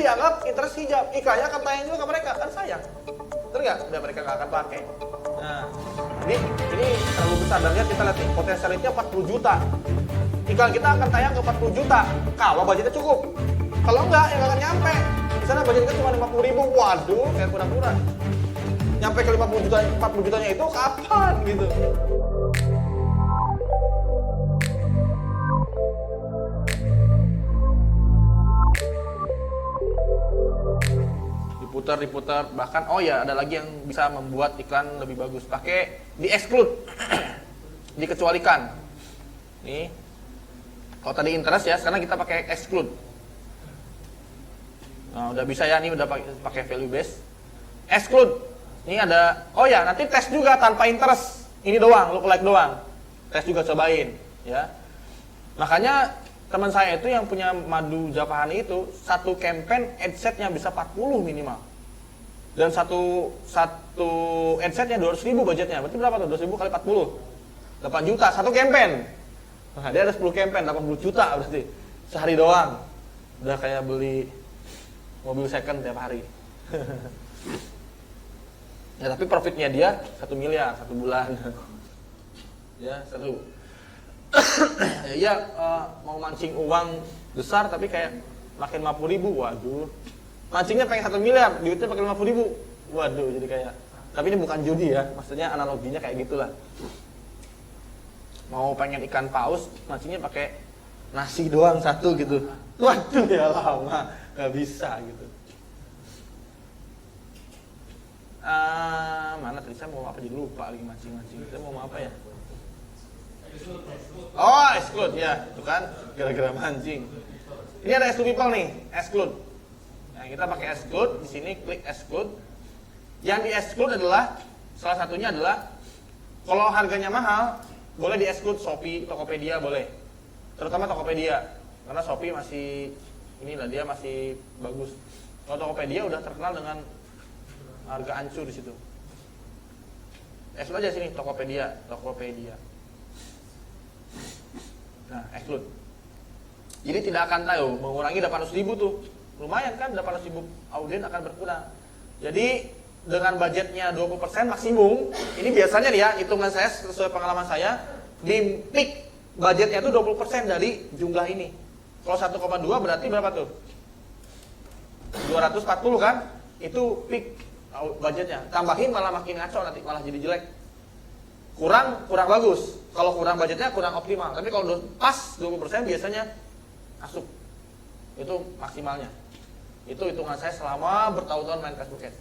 dianggap interest hijab, iklannya akan tayang juga ke mereka, kan sayang. Betul nggak? Udah mereka nggak akan pakai. Nah, ini terlalu besar, dan kita lihat nih, potensial rate-nya 40 juta. Iklan kita akan tayang ke 40 juta, kalau budgetnya cukup. Kalau enggak, ya nggak akan nyampe. Misalnya budgetnya cuma 50 ribu, waduh, kayak kurang-kurang. Nyampe ke 50 juta, 40 jutanya itu kapan gitu. Diputar, bahkan oh ya ada lagi yang bisa membuat iklan lebih bagus, pakai di exclude. Dikecualikan. Nih, kalau tadi interest ya, sekarang kita pakai exclude. Nah, udah bisa ya, nih udah pakai value base. Exclude. Ini ada, oh ya nanti tes juga tanpa interest. Ini doang, lookalike doang. Tes juga, cobain ya. Makanya teman saya itu yang punya madu Japahani itu, satu campaign adsetnya bisa 40 minimal. Dan satu adsetnya 200.000 budgetnya. Berarti berapa tuh? 200.000 kali 40. 8 juta satu campaign. Nah, dia ada 10 campaign, 80 juta berarti. Sehari doang. Udah kayak beli mobil second tiap hari. Ya, tapi profitnya dia 1 miliar satu bulan. Ya, satu. Ya, mau mancing uang besar tapi kayak makin 50.000, waduh. Mancingnya pengen 1 miliar, duitnya pakai 50.000. Waduh, jadi kayak, tapi ini bukan judi ya, maksudnya analoginya kayak gitulah. Mau pengen ikan paus, mancingnya pakai nasi doang satu gitu. Waduh, ya lama, nggak bisa gitu. Mana tadi saya mau apa, jadi lupa lagi mancing-mancing. Saya mau apa ya? Oh, exclude ya, itu kan gara-gara mancing. Ini ada exclude people nih, exclude. Nah, kita pakai exclude, di sini klik exclude. Yang di exclude adalah, salah satunya adalah kalau harganya mahal, boleh di exclude Shopee, Tokopedia boleh. Terutama Tokopedia, karena Shopee masih inilah, dia masih bagus. Kalau Tokopedia udah terkenal dengan harga hancur di situ. Exclude aja sini Tokopedia. Nah, exclude. Jadi tidak akan tahu, mengurangi 800.000 tuh. Lumayan kan, 800.000 audien akan berkurang. Jadi dengan budgetnya 20% maksimum, ini biasanya nih ya, hitungan saya sesuai pengalaman saya, di peak budgetnya itu 20% dari jumlah ini. Kalau 1,2 berarti berapa tuh? 240 kan? Itu peak budgetnya. Tambahin malah makin ngaco nanti, malah jadi jelek. Kurang bagus. Kalau kurang budgetnya kurang optimal. Tapi kalau pas 20% biasanya masuk. Itu maksimalnya. Itu hitungan saya selama bertahun-tahun main Facebook Ads.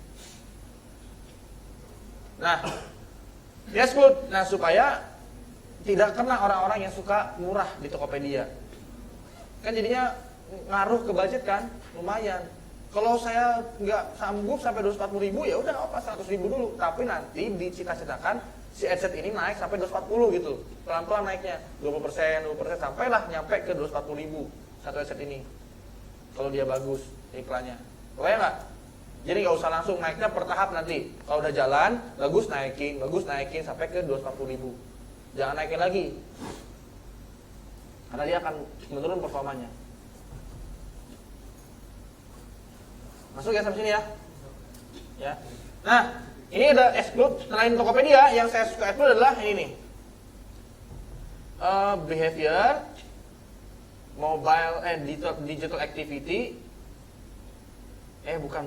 Nah, yes good. Nah, supaya tidak kena orang-orang yang suka murah di Tokopedia. Kan jadinya ngaruh ke budget kan, lumayan. Kalau saya nggak sanggup sampai 240.000, ya udah nggak apa, 100.000 dulu. Tapi nanti dicita-citakan si adset ini naik sampai 240 gitu, pelan-pelan naiknya, 20%, sampailah nyampe ke 240.000 satu adset ini. Kalau dia bagus iklannya, boleh nggak? Jadi nggak usah langsung naiknya per tahap nanti. Kalau udah jalan, bagus naikin sampai ke 240.000. Jangan naikin lagi, karena dia akan menurun performanya. Masuk ya sampai sini ya. Ya. Nah, ini ada exclude. Selain Tokopedia, yang saya suka exclude adalah ini nih. Behavior, mobile digital activity. Bukan.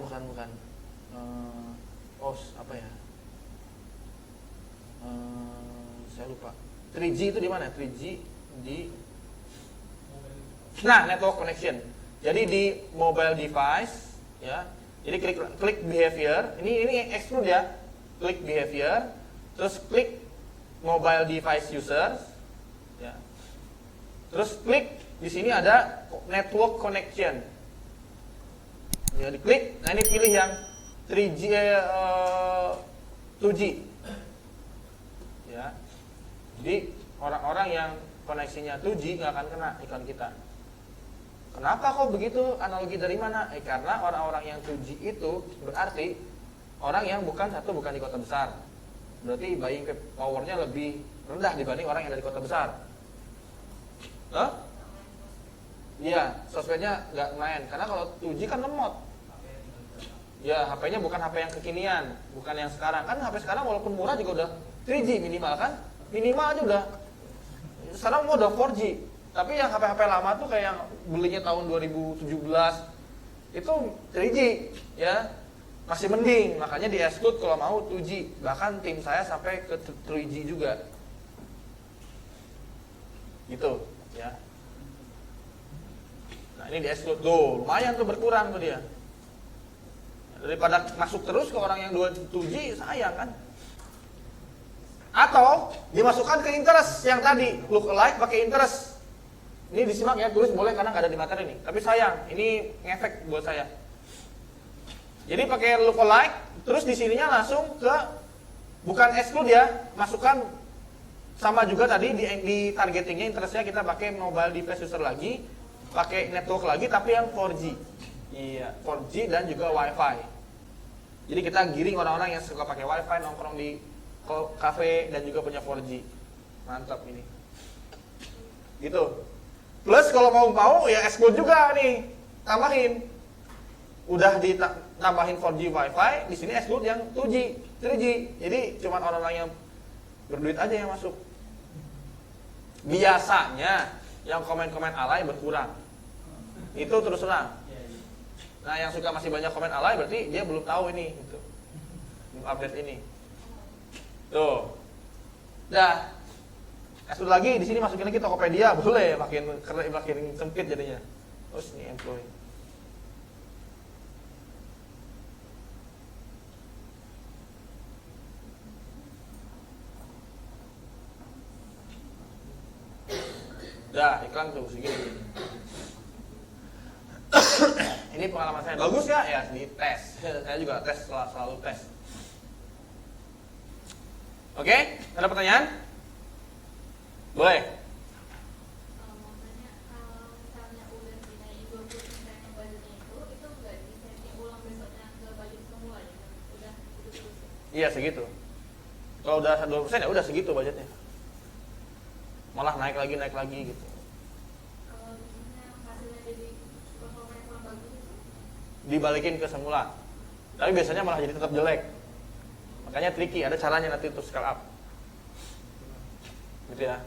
Apa ya? Saya lupa. 3G itu di mana? 3G di network connection. Jadi di mobile device ya. Jadi klik behavior. Ini exclude ya. Klik behavior, terus klik mobile device users ya. Terus klik di sini ada network connection. Ya, diklik. Nah, ini pilih yang 3G 2G. Ya. Jadi orang-orang yang koneksinya 2G nggak akan kena iklan kita. Kenapa kok begitu? Analogi dari mana? Karena orang-orang yang 2G itu berarti orang yang bukan di kota besar. Berarti buying powernya lebih rendah dibanding orang yang dari kota besar. Iya, sosmednya nggak main. Karena kalau 2G kan lemot. Ya, HP-nya bukan HP yang kekinian, bukan yang sekarang. Kan HP sekarang walaupun murah juga udah 3G minimal kan? Minimal aja udah. Sekarang mau udah 4G. Tapi yang HP-HP lama tuh kayak yang belinya tahun 2017 itu 3G, ya. Masih mending, makanya di Escud kalau mau 2G. Bahkan tim saya sampai ke 3G juga. Gitu, ya. Nah, ini di Escud tuh, lumayan tuh berkurang tuh dia. Daripada masuk terus ke orang yang 2G, sayang kan? Atau dimasukkan ke interest yang tadi, look alike pakai interest. Ini disimak ya, tulis boleh karena nggak ada di materi nih. Tapi sayang, ini ngefek buat saya. Jadi pakai look alike, terus di sininya langsung ke bukan exclude ya, masukkan sama juga tadi di targetingnya interestnya kita pakai mobile device user lagi, pakai network lagi tapi yang 4G. Iya, 4G dan juga WiFi. Jadi kita giring orang-orang yang suka pakai WiFi nongkrong di cafe dan juga punya 4G. Mantap ini. Gitu. Plus kalau mau ya exclude juga nih, tambahin. Udah ditambahin 4G WiFi, di sini exclude yang 2G, 3G. Jadi cuma orang-orang yang berduit aja yang masuk. Biasanya yang komen-komen alay berkurang. Itu terus terang. Nah, yang suka masih banyak komen alay berarti dia belum tahu ini gitu. Belum update ini. Tuh. Dah. Exclude lagi di sini masukin lagi Tokopedia, boleh makin sempit jadinya. Terus nih employee. Dah, iklan tuh segini. Ini pengalaman saya. Bagus nggak? Ya, di tes. Saya juga tes, selalu tes. Oke, ada pertanyaan? Boleh. Misalnya udah dinaik 20% yang budgetnya itu nggak disetting ulang besoknya ke budget semula ya? Udah itu terus. Iya, segitu. Kalau udah 20% ya udah segitu budgetnya. Malah naik lagi gitu. Kalau misalnya hasilnya jadi performa yang kurang bagus itu? Dibalikin ke semula. Tapi biasanya malah jadi tetap jelek. Makanya tricky, ada caranya nanti untuk scale up. Gitu ya.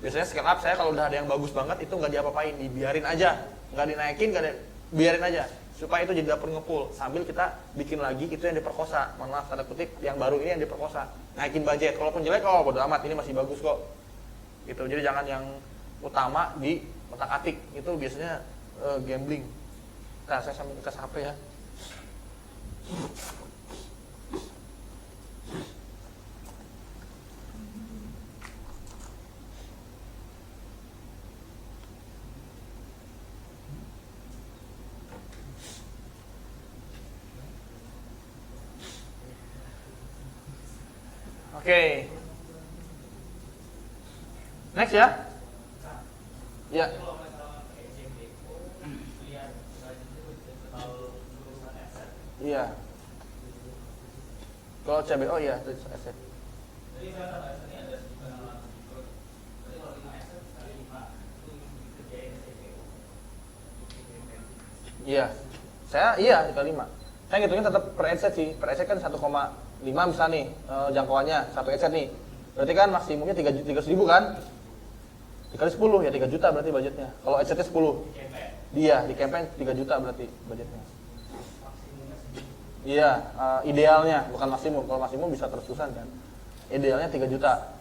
Biasanya scale up saya kalau udah ada yang bagus banget itu nggak diapa-apain, dibiarin aja, nggak dinaikin, biarin aja supaya itu jadi dapur ngepul sambil kita bikin lagi itu yang diperkosa. Mohon maaf tanda kutip, yang baru ini yang diperkosa. Naikin budget, kalaupun jelek bodo amat, ini masih bagus kok. Gitu. Jadi jangan yang utama di otak-atik, itu biasanya gambling. Nah, saya sambil ke HP ya. Oke. Next ya. Ya. Iya. Kalau CBO iya, itu aset. Iya. Saya dikali 5. Saya ngitungnya tetap per aset sih. Per aset kan 1,5 misalnya nih jangkauannya satu aset nih. Berarti kan maksimumnya 300.000 kan? Dikali 10 ya 3 juta berarti budgetnya. Kalau asetnya 10. Dia di campaign 3 juta berarti budgetnya. Iya, idealnya bukan maksimum. Kalau maksimum bisa terus-terusan kan. Idealnya 3 juta.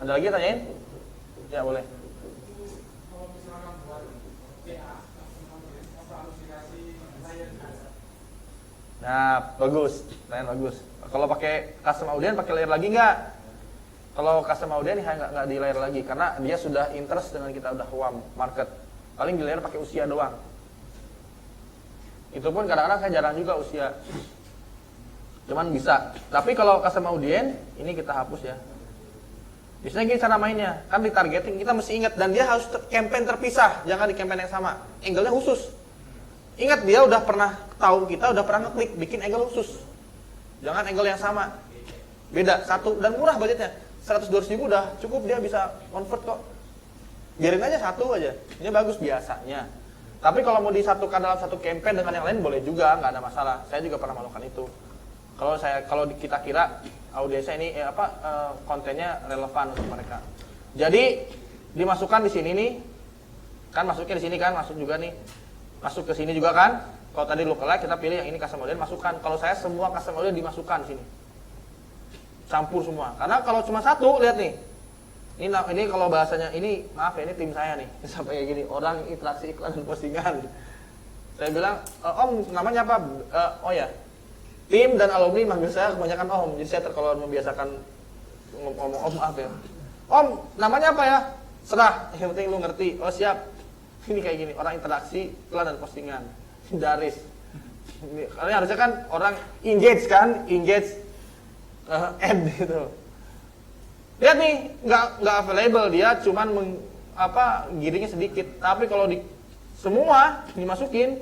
Ada lagi tanyain? Ya boleh. Nah, bagus. Pertanyaan bagus. Kalau pakai custom audience pakai layer lagi nggak? Kalau custom audience nggak di layer lagi karena dia sudah interest dengan kita udah warm market. Paling di layer pakai usia doang. Itu pun kadang-kadang saya jarang juga usia. Cuman bisa. Tapi kalau custom audience ini kita hapus ya. Biasanya gini cara mainnya, kan di targeting kita mesti ingat dan dia harus campaign terpisah, jangan di campaign yang sama. Angle-nya khusus. Ingat dia udah pernah tahu kita, udah pernah ngeklik bikin angle khusus. Jangan angle yang sama. Beda, satu dan murah budgetnya. 100-200 ribu udah cukup dia bisa convert kok. biarin aja satu aja, ini bagus biasanya. Tapi kalau mau disatukan dalam satu campaign dengan yang lain boleh juga, nggak ada masalah. Saya juga pernah melakukan itu. Kalau kita kira audiensnya ini kontennya relevan untuk mereka. Jadi dimasukkan di sini nih, kan masuknya di sini kan, masuk juga nih, masuk ke sini juga kan. Kalau tadi lookalike kita pilih yang ini custom audience masukkan. Kalau saya semua custom audience dimasukkan di sini, campur semua. Karena kalau cuma satu, lihat nih. Ini kalau bahasanya ini, maaf ya, ini tim saya nih. Sampai kayak gini, orang interaksi iklan dan postingan. Saya bilang, Om namanya apa? Oh ya, tim dan alumni manggil saya kebanyakan Om. Jadi saya kalau membiasakan ngomong Om, maaf ya. Om namanya apa ya? Serah, yang penting lu ngerti. Oh siap. Ini kayak gini, orang interaksi iklan dan postingan. Daris. Karena harusnya kan orang engage kan, ad gitu. Lihat nih, nggak available, dia cuman giringnya sedikit. Tapi kalau semua dimasukin,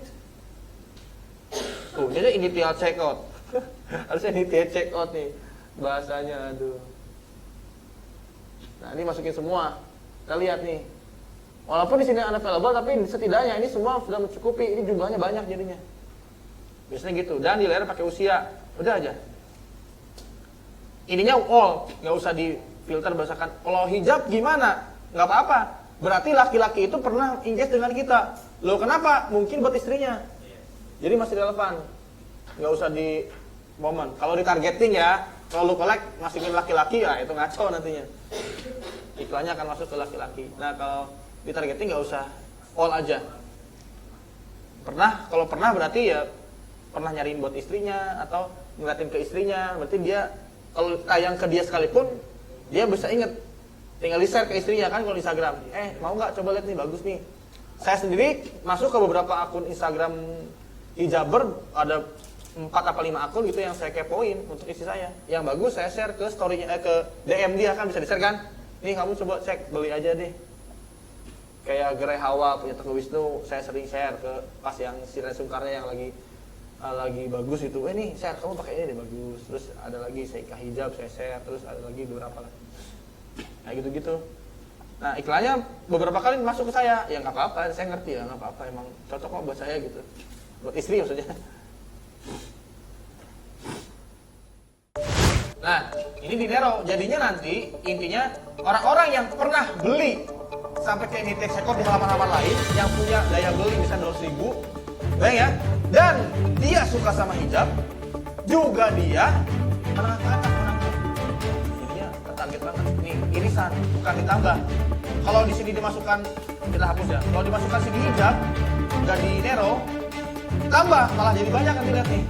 tuh jadi initial checkout. Harusnya initial checkout nih bahasanya, aduh. Nah ini masukin semua, kita lihat nih. Walaupun di sini unavailable, tapi setidaknya ini semua sudah mencukupi. Ini jumlahnya banyak jadinya. Biasanya gitu. Dan di layar pakai usia, udah aja. Ininya all, nggak usah di filter berdasarkan. Kalau hijab gimana? Nggak apa-apa. Berarti laki-laki itu pernah engage dengan kita. Loh kenapa? Mungkin buat istrinya. Jadi masih relevan. Nggak usah di momen. Kalau di targeting ya, kalau lookalike masukin laki-laki ya itu ngaco nantinya. Iklannya akan masuk ke laki-laki. Nah kalau di targeting nggak usah all aja. Kalau pernah berarti ya pernah nyariin buat istrinya atau ngeliatin ke istrinya. Berarti dia kalau tayang ke dia sekalipun dia bisa inget, tinggal di-share ke istrinya kan kalau di Instagram. Mau nggak coba lihat nih, bagus nih. Saya sendiri masuk ke beberapa akun Instagram hijaber, ada 4 apa 5 akun gitu yang saya kepoin untuk istri saya. Yang bagus saya share ke story-nya, ke DM dia kan bisa di-share kan. Nih kamu coba cek, beli aja deh. Kayak Gerai Hawa punya Teguh Wisnu, saya sering share ke pas yang Siren Sungkarnya yang lagi bagus itu. Nih share, kamu pakai ini deh bagus. Terus ada lagi Seika Hijab saya share, terus ada lagi beberapa lah. Nah gitu-gitu. Nah iklannya beberapa kali masuk ke saya. Ya nggak apa-apa, saya ngerti ya, nggak apa-apa, emang cocok kok buat saya gitu. Buat istri maksudnya. Nah ini di Nero, jadinya nanti intinya orang-orang yang pernah beli sampai kayak di checkout di halaman-halaman lain, yang punya daya beli bisa 200.000, bayang ya, dan dia suka sama hijab, juga dia menengah ke atas orangnya. Jadinya tertarget banget. Nih irisan, bukan ditambah. Kalau di sini dimasukkan, kita hapus ya. Kalau dimasukkan sini hijab, nggak di Nero, tambah malah jadi banyak, nanti lihat nih.